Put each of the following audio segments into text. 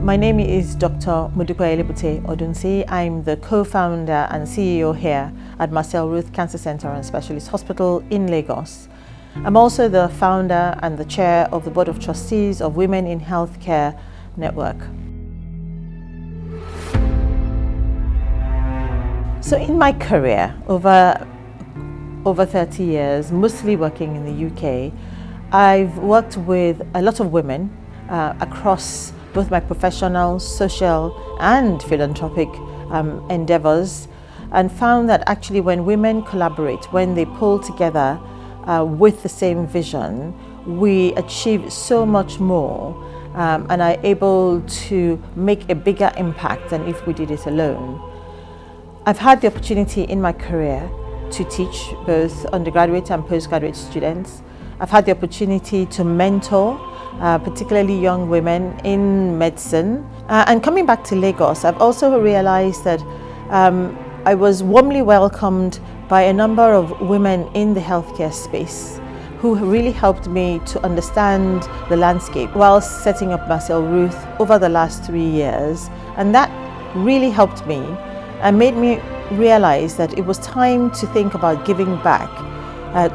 My name is Dr. Modupe Elibute Odunsi. I'm the co-founder and CEO here at Marcel Ruth Cancer Center and Specialist Hospital in Lagos. I'm also the founder and the chair of the Board of Trustees of Women in Healthcare Network. So in my career, over 30 years, mostly working in the UK, I've worked with a lot of women across both my professional, social and philanthropic endeavors, and found that actually when women collaborate, when they pull together with the same vision, we achieve so much more and are able to make a bigger impact than if we did it alone. I've had the opportunity in my career to teach both undergraduate and postgraduate students. I've had the opportunity to mentor particularly young women in medicine. And coming back to Lagos, I've also realized that I was warmly welcomed by a number of women in the healthcare space who really helped me to understand the landscape while setting up Marcel Ruth over the last 3 years. And that really helped me and made me realize that it was time to think about giving back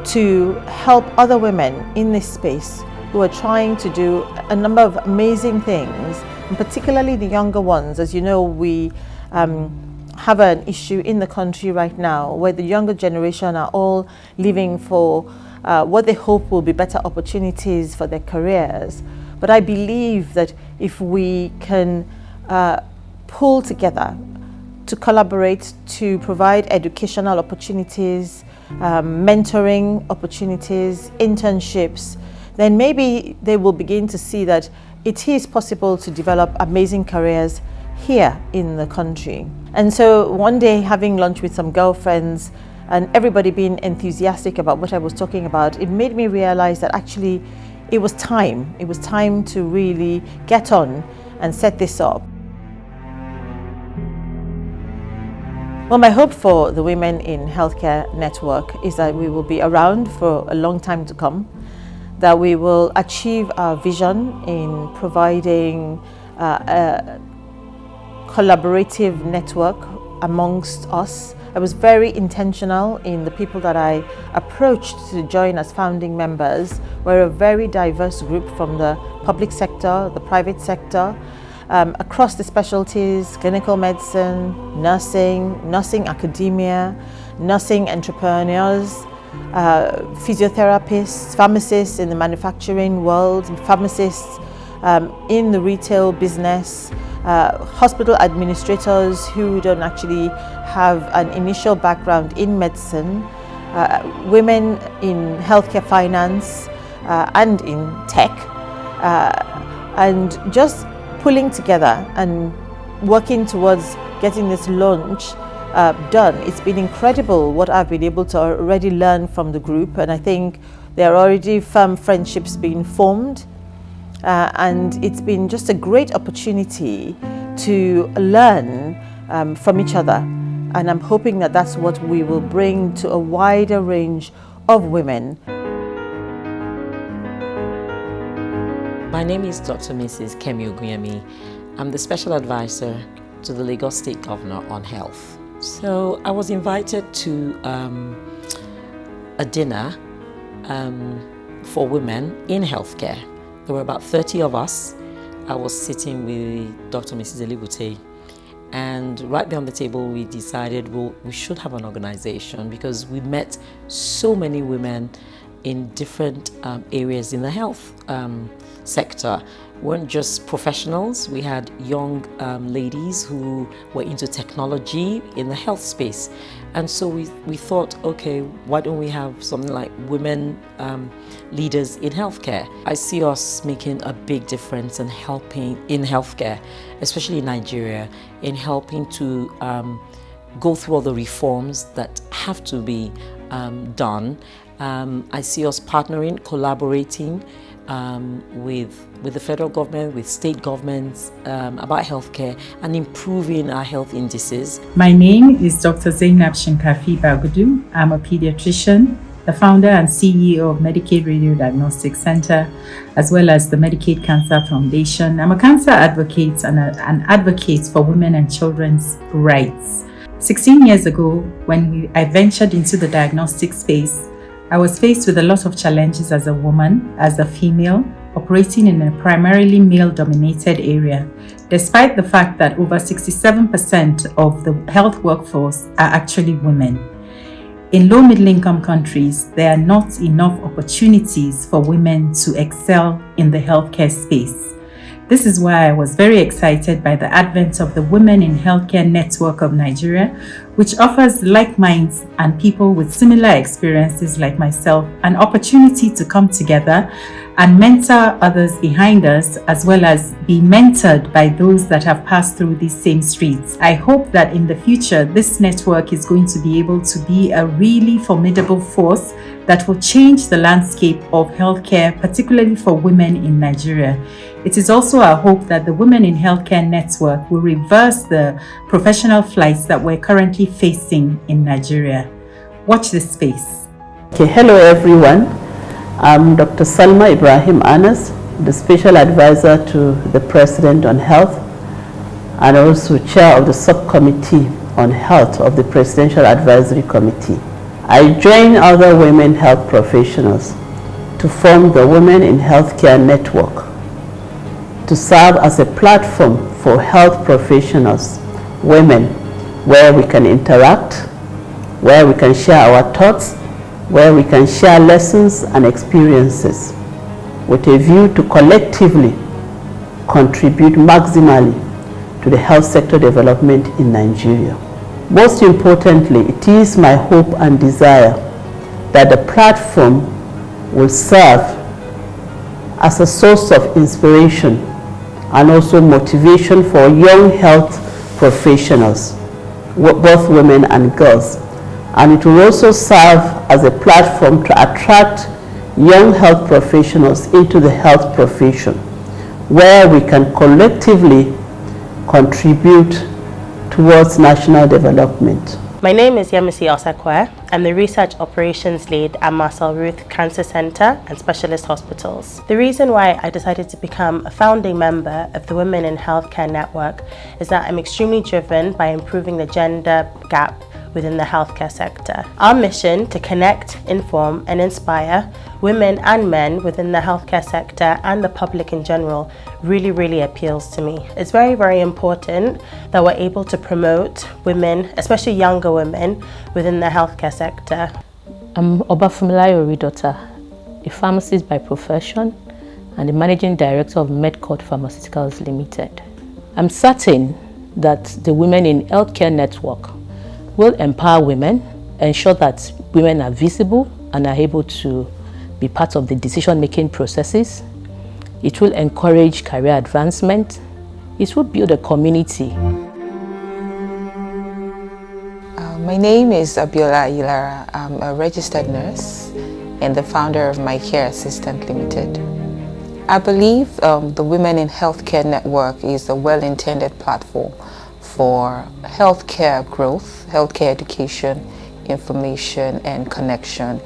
to help other women in this space who are trying to do a number of amazing things, and particularly the younger ones. As you know, we have an issue in the country right now where the younger generation are all leaving for what they hope will be better opportunities for their careers. But I believe that if we can pull together to collaborate, to provide educational opportunities, mentoring opportunities, internships, then maybe they will begin to see that it is possible to develop amazing careers here in the country. And so one day, having lunch with some girlfriends and everybody being enthusiastic about what I was talking about, it made me realize that actually it was time. It was time to really get on and set this up. Well, my hope for the Women in Healthcare Network is that we will be around for a long time to come, that we will achieve our vision in providing a collaborative network amongst us. I was very intentional in the people that I approached to join as founding members. We're a very diverse group from the public sector, the private sector, across the specialties: clinical medicine, nursing academia, nursing entrepreneurs, physiotherapists, pharmacists in the manufacturing world, pharmacists in the retail business, hospital administrators who don't actually have an initial background in medicine, women in healthcare finance and in tech, and just pulling together and working towards getting this launch done. It's been incredible what I've been able to already learn from the group, and I think there are already firm friendships being formed, and it's been just a great opportunity to learn from each other, and I'm hoping that that's what we will bring to a wider range of women. My name is Dr. Mrs. Kemi Oguyemi. I'm the special advisor to the Lagos State Governor on health. So I was invited to a dinner for women in healthcare. There were about 30 of us. I was sitting with Dr. Mrs. Elibute, and right there on the table we decided, well, we should have an organization because we met so many women in different areas in the health sector. We weren't just professionals, we had young ladies who were into technology in the health space. And so we thought, okay, why don't we have something like women leaders in healthcare? I see us making a big difference and helping in healthcare, especially in Nigeria, in helping to go through all the reforms that have to be done. I see us partnering, collaborating with the federal government, with state governments about healthcare and improving our health indices. My name is Dr. Zainab Shinkafi Bagudu. I'm a pediatrician the founder and CEO of Medicaid Radio Diagnostic Center, as well as the Medicaid Cancer Foundation. I'm a cancer advocate and an advocate for women and children's rights. 16 years ago, when I ventured into the diagnostic space, I was faced with a lot of challenges as a woman, as a female, operating in a primarily male-dominated area, despite the fact that over 67% of the health workforce are actually women. In low middle-income countries, there are not enough opportunities for women to excel in the healthcare space. This is why I was very excited by the advent of the Women in Healthcare Network of Nigeria, which offers like minds and people with similar experiences like myself an opportunity to come together and mentor others behind us, as well as be mentored by those that have passed through these same streets. I hope that in the future, this network is going to be able to be a really formidable force that will change the landscape of healthcare, particularly for women in Nigeria. It is also our hope that the Women in Healthcare Network will reverse the professional flights that we're currently facing in Nigeria. Watch this space. Okay, hello everyone. I'm Dr. Salma Ibrahim Anas, the Special Advisor to the President on Health and also Chair of the Subcommittee on Health of the Presidential Advisory Committee. I join other women health professionals to form the Women in Healthcare Network to serve as a platform for health professionals, women, where we can interact, where we can share our thoughts, where we can share lessons and experiences with a view to collectively contribute maximally to the health sector development in Nigeria. Most importantly, it is my hope and desire that the platform will serve as a source of inspiration and also motivation for young health professionals, both women and girls. And it will also serve as a platform to attract young health professionals into the health profession, where we can collectively contribute towards national development. My name is Yemisi Osakwe. I'm the Research Operations Lead at Marcel Ruth Cancer Center and Specialist Hospitals. The reason why I decided to become a founding member of the Women in Healthcare Network is that I'm extremely driven by improving the gender gap within the healthcare sector. Our mission to connect, inform, and inspire women and men within the healthcare sector and the public in general really appeals to me. It's very important that we're able to promote women, especially younger women, within the healthcare sector. I'm Obafemilayo Oridota, a pharmacist by profession and the Managing Director of Medcord Pharmaceuticals Limited. I'm certain that the Women in Healthcare Network will empower women, ensure that women are visible and are able to be part of the decision-making processes. It will encourage career advancement. It will build a community. My name is Abiola Ilara. I'm a registered nurse and the founder of My Care Assistant Limited. I believe the Women in Healthcare Network is a well-intended platform for healthcare growth, healthcare education, information, and connection.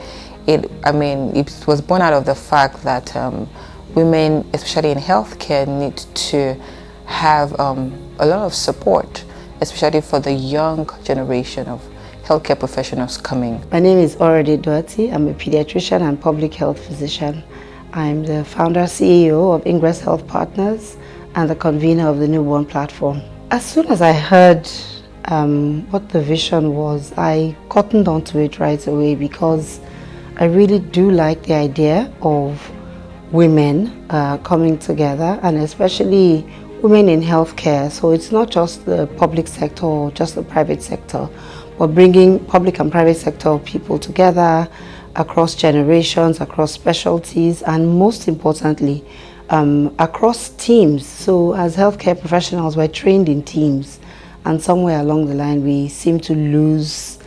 It was born out of the fact that women, especially in healthcare, need to have a lot of support, especially for the young generation of healthcare professionals coming. My name is Orede Duati. I'm a pediatrician and public health physician. I'm the founder CEO of Ingress Health Partners and the convener of the Newborn Platform. As soon as I heard what the vision was, I cottoned onto it right away because I really do like the idea of women coming together, and especially women in healthcare. So it's not just the public sector or just the private sector, but bringing public and private sector people together across generations, across specialties, and most importantly, across teams. So as healthcare professionals, we're trained in teams, and somewhere along the line we seem to lose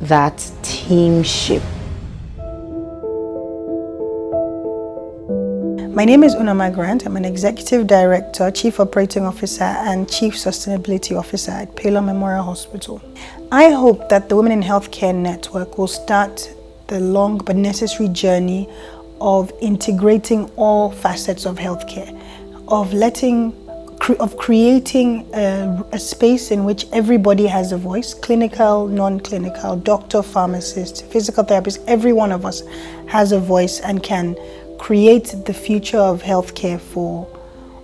that teamship. My name is Unama Grant. I'm an Executive Director, Chief Operating Officer and Chief Sustainability Officer at Paler Memorial Hospital. I hope that the Women in Healthcare Network will start the long but necessary journey of integrating all facets of healthcare, of creating a space in which everybody has a voice, clinical, non-clinical, doctor, pharmacist, physical therapist, every one of us has a voice and can create the future of healthcare for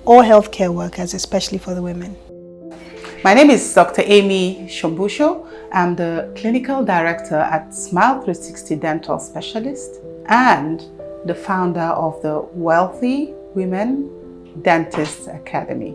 all healthcare workers, especially for the women. My name is Dr. Amy Shombusho. I'm the Clinical Director at Smile 360 Dental Specialist and the founder of the Wealthy Women Dentists Academy.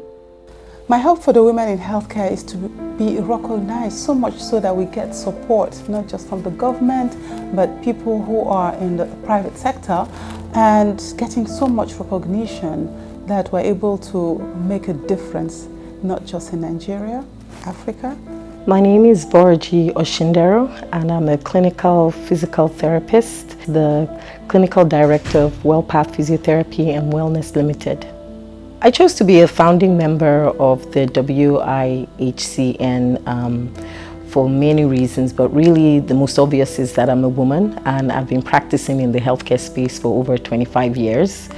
My hope for the women in healthcare is to be recognized, so much so that we get support, not just from the government, but people who are in the private sector, and getting so much recognition that we're able to make a difference, not just in Nigeria, Africa. My name is Borji Oshindero, and I'm a clinical physical therapist, the clinical director of WellPath Physiotherapy and Wellness Limited. I chose to be a founding member of the WIHCN for many reasons, but really the most obvious is that I'm a woman and I've been practicing in the healthcare space for over 25 years.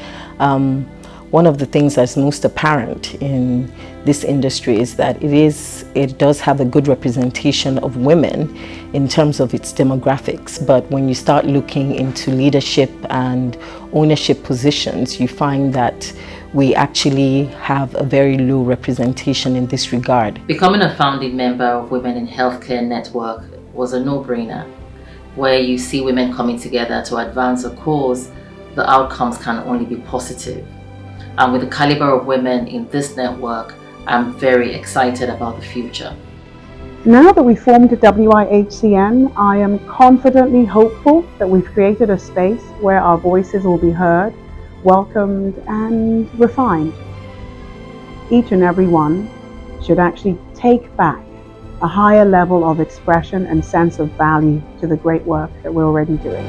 One of the things that's most apparent in this industry is that it does have a good representation of women in terms of its demographics, but when you start looking into leadership and ownership positions, you find that we actually have a very low representation in this regard. Becoming a founding member of Women in Healthcare Network was a no-brainer. Where you see women coming together to advance a cause, the outcomes can only be positive. And with the caliber of women in this network, I'm very excited about the future. Now that we formed WIHCN, I am confidently hopeful that we've created a space where our voices will be heard, welcomed and refined. Each and every one should actually take back a higher level of expression and sense of value to the great work that we're already doing.